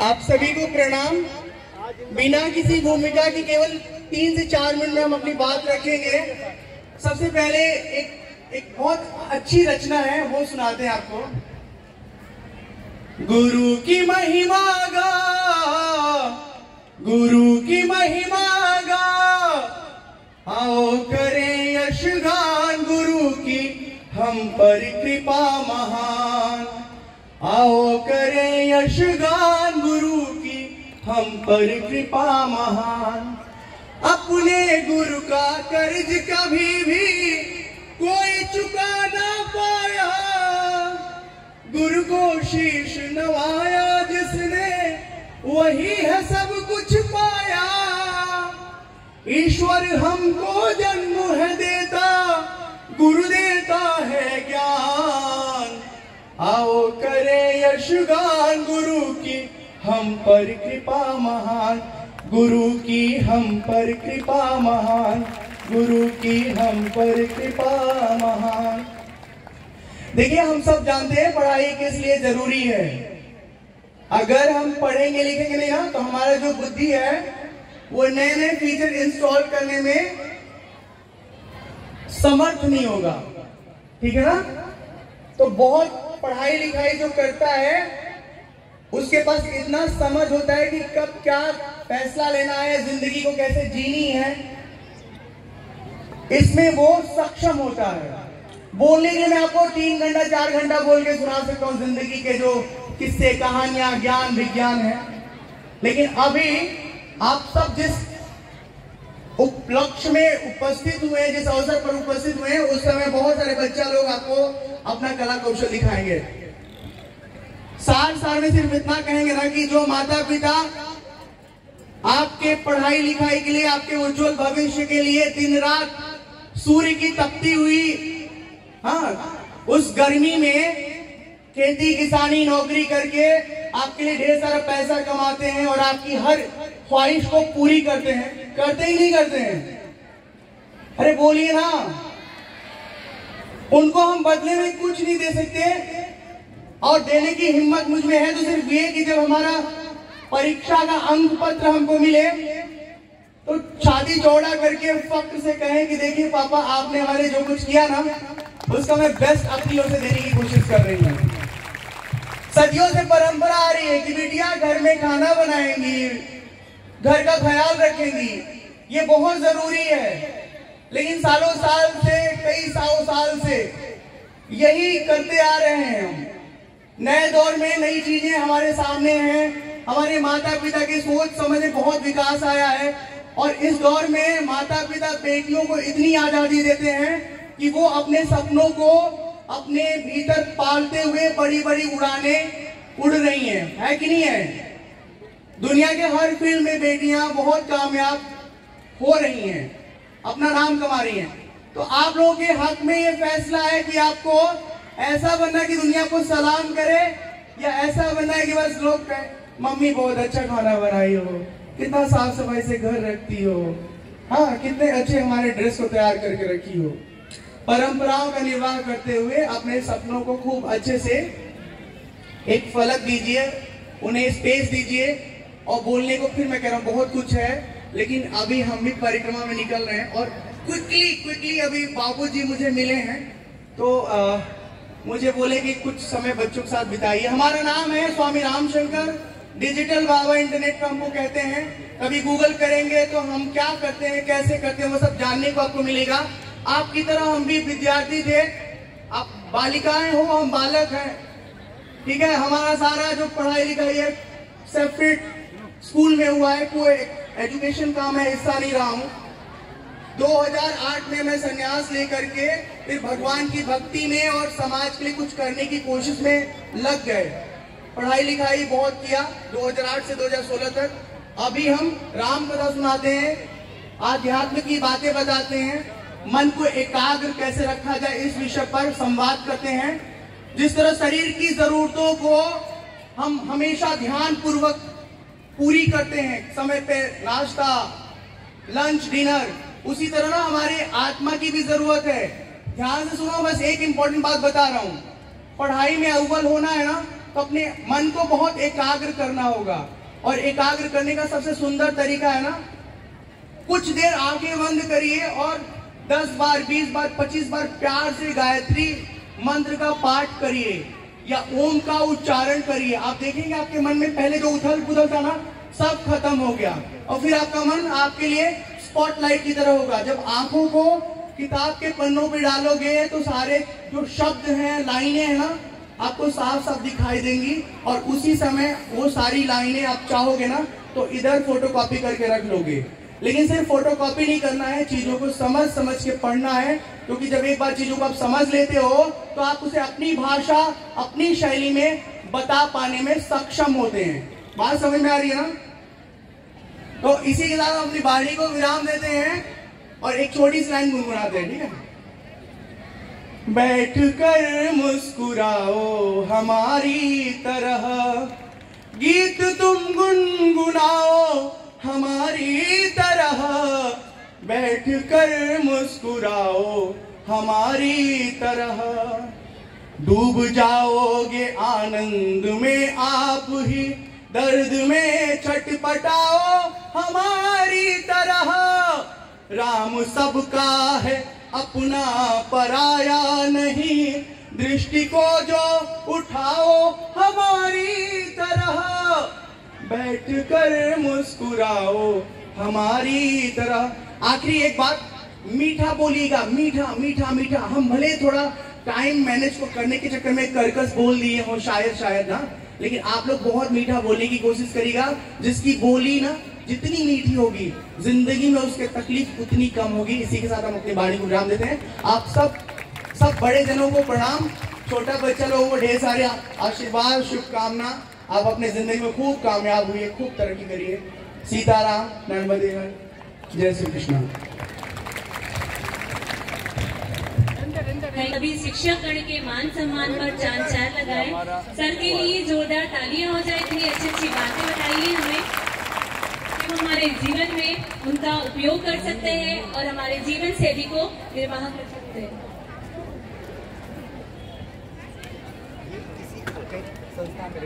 आप सभी को प्रणाम। बिना किसी भूमिका की केवल 3 से 4 मिनट में हम अपनी बात रखेंगे। सबसे पहले एक बहुत अच्छी रचना है, वो सुनाते हैं आपको। गुरु की महिमा गा, गुरु की महिमा गा, आओ करें यशगान गुरु की हम पर कृपा महान। आओ करें यशगान गुरु की हम पर कृपा महान। अपने गुरु का कर्ज कभी भी कोई चुका ना पाया, गुरु को शीश नवाया जिसने वही है सब कुछ पाया। ईश्वर हमको जन्म है देता, गुरु देता है ज्ञान। आओ करें यशगान गुरु की हम पर कृपा महान, गुरु की हम पर कृपा महान, गुरु की हम पर कृपा महान। देखिए, हम सब जानते हैं पढ़ाई किस लिए जरूरी है। अगर हम पढ़ेंगे लिखेंगे नहीं ना, तो हमारा जो बुद्धि है वो नए नए फीचर इंस्टॉल करने में समर्थ नहीं होगा। ठीक है ना? तो बहुत पढ़ाई लिखाई जो करता है उसके पास इतना समझ होता है कि कब क्या फैसला लेना है, जिंदगी को कैसे जीनी है, इसमें वो सक्षम होता है। बोलने के मैं आपको 3 घंटा 4 घंटा बोल के सुना सकता हूँ जिंदगी के जो किस्से, कहानियां, ज्ञान विज्ञान है। लेकिन अभी आप सब जिस उपलक्ष्य में उपस्थित हुए, जिस अवसर पर उपस्थित हुए, उस समय बहुत सारे बच्चा लोग आपको अपना कला कौशल दिखाएंगे। सार में सिर्फ इतना कहेंगे ना कि जो माता पिता आपके पढ़ाई लिखाई के लिए, आपके उज्जवल भविष्य के लिए दिन रात सूर्य की तपती हुई उस गर्मी में खेती किसानी नौकरी करके आपके लिए ढेर सारा पैसा कमाते हैं और आपकी हर ख्वाहिश को पूरी करते हैं, करते ही नहीं करते हैं? अरे बोलिए ना। उनको हम बदले में कुछ नहीं दे सकते, और देने की हिम्मत मुझ में है तो सिर्फ ये कि जब हमारा परीक्षा का अंक पत्र हमको मिले तो छाती चौड़ा करके फक्र से कहें कि देखिए पापा, आपने हमारे जो कुछ किया ना उसका मैं बेस्ट अपनी ओर से देने की कोशिश कर रही हूँ। सदियों से परंपरा आ रही है कि बिटिया घर में खाना बनाएंगी, घर का ख्याल रखेंगी, ये बहुत जरूरी है। लेकिन सालों साल से, कई साल से यही करते आ रहे हैं हम। नए दौर में नई चीजें हमारे सामने हैं, हमारे माता पिता की सोच समझ में बहुत विकास आया है, और इस दौर में माता पिता बेटियों को इतनी आजादी देते हैं कि वो अपने सपनों को अपने भीतर पालते हुए बड़ी बड़ी उड़ानें उड़ रही हैं, है कि नहीं है? दुनिया के हर फील्ड में बेटियां बहुत कामयाब हो रही हैं, अपना नाम कमा रही हैं। तो आप लोगों के हक में ये फैसला है कि आपको ऐसा बनना कि दुनिया को सलाम करे, या ऐसा बनना है कि बस लोग कहें मम्मी बहुत अच्छा खाना बनाई हो, कितना साफ सफाई से घर रखती हो, हाँ कितने अच्छे हमारे ड्रेस को तैयार करके रखी हो। परंपराओं का निर्वाह करते हुए अपने सपनों को खूब अच्छे से एक फलक दीजिए, उन्हें स्पेस दीजिए। और बोलने को फिर मैं कह रहा हूँ बहुत कुछ है, लेकिन अभी हम भी परिक्रमा में निकल रहे हैं और क्विकली अभी बाबूजी मुझे मिले हैं, तो मुझे बोले कि कुछ समय बच्चों के साथ बिताइए। हमारा नाम है स्वामी रामशंकर, डिजिटल बाबा इंटरनेट पर हमको कहते हैं। कभी गूगल करेंगे तो हम क्या करते हैं, कैसे करते हैं, वो सब जानने को आपको मिलेगा। आपकी तरह हम भी विद्यार्थी थे, आप बालिकाएं हो, हम बालक हैं। ठीक है, हमारा सारा जो पढ़ाई लिखाई है सेपरेट स्कूल में हुआ है, कोई एजुकेशन का मैं हिस्सा नहीं रहा हूँ। 2008 में मैं संन्यास लेकर के फिर भगवान की भक्ति में और समाज के लिए कुछ करने की कोशिश में लग गए। पढ़ाई लिखाई बहुत किया 2008 से 2016 तक। अभी हम राम कथा सुनाते हैं, आध्यात्म की बातें बताते हैं, मन को एकाग्र कैसे रखा जाए इस विषय पर संवाद करते हैं। जिस तरह शरीर की जरूरतों को हम हमेशा ध्यान पूर्वक पूरी करते हैं, समय पे नाश्ता, लंच, डिनर, उसी तरह ना हमारे आत्मा की भी जरूरत है। ध्यान से सुनो, बस एक इंपॉर्टेंट बात बता रहा हूं। पढ़ाई में अव्वल होना है ना, तो अपने मन को बहुत एकाग्र करना होगा। और एकाग्र करने का सबसे सुंदर तरीका है ना, कुछ देर आंखें बंद करिए और 10 बार, 20 बार, 25 बार प्यार से गायत्री मंत्र का पाठ करिए या ओम का उच्चारण करिए। आप देखेंगे आपके मन में पहले जो उथल पुथल था ना, सब खत्म हो गया और फिर आपका मन आपके लिए स्पॉटलाइट की तरह होगा। जब आंखों को किताब के पन्नों पे डालोगे तो सारे जो शब्द हैं, लाइनें हैं ना, आपको साफ साफ दिखाई देंगी और उसी समय वो सारी लाइनें आप चाहोगे ना तो इधर फोटोकॉपी करके रख लोगे। लेकिन सिर्फ फोटोकॉपी नहीं करना है, चीजों को समझ समझ के पढ़ना है, क्योंकि जब एक बार चीजों को आप समझ लेते हो तो आप उसे अपनी भाषा, अपनी शैली में बता पाने में सक्षम होते हैं। बात समझ में आ रही है ना? तो इसी के साथ हम अपनी वाणी को विराम देते हैं और एक छोटी सी लाइन गुनगुनाते हैं, ठीक है? बैठ कर मुस्कुराओ हमारी तरह, गीत तुम गुनगुनाओ हमारी तरह, बैठ कर मुस्कुराओ हमारी तरह, डूब जाओगे आनंद में आप ही, दर्द में छटपटाओ हमारी तरह, राम सबका है अपना पराया नहीं, दृष्टि को जो उठाओ हमारी तरह, बैठ कर मुस्कुराओ हमारी तरह। आखिरी एक बात, मीठा बोलिएगा, मीठा मीठा मीठा। हम भले थोड़ा टाइम मैनेज को करने के चक्कर में कर्कश बोल दिए हो शायद ना, लेकिन आप लोग बहुत मीठा बोलने की कोशिश करिएगा। जिसकी बोली ना जितनी मीठी होगी, जिंदगी में उसके तकलीफ उतनी कम होगी। इसी के साथ हम अपनी वाणी को विराम देते हैं। आप सब बड़े जनों को प्रणाम, छोटा बच्चा लोगों को ढेर सारे आशीर्वाद, शुभकामना। आप अपने जिंदगी में खूब कामयाब हुए, खूब तरक्की करिए। सीताराम, नर्मदे हर, जय श्री कृष्ण। सभी शिक्षक गण के मान सम्मान पर चांद चार लगाए। सर के लिए जोरदार तालियां हो जाए। इतनी अच्छी अच्छी बातें बताइए हमें, हम हमारे जीवन में उनका उपयोग कर सकते हैं और हमारे जीवन शैली को निर्वाह कर सकते हैं। संस्था में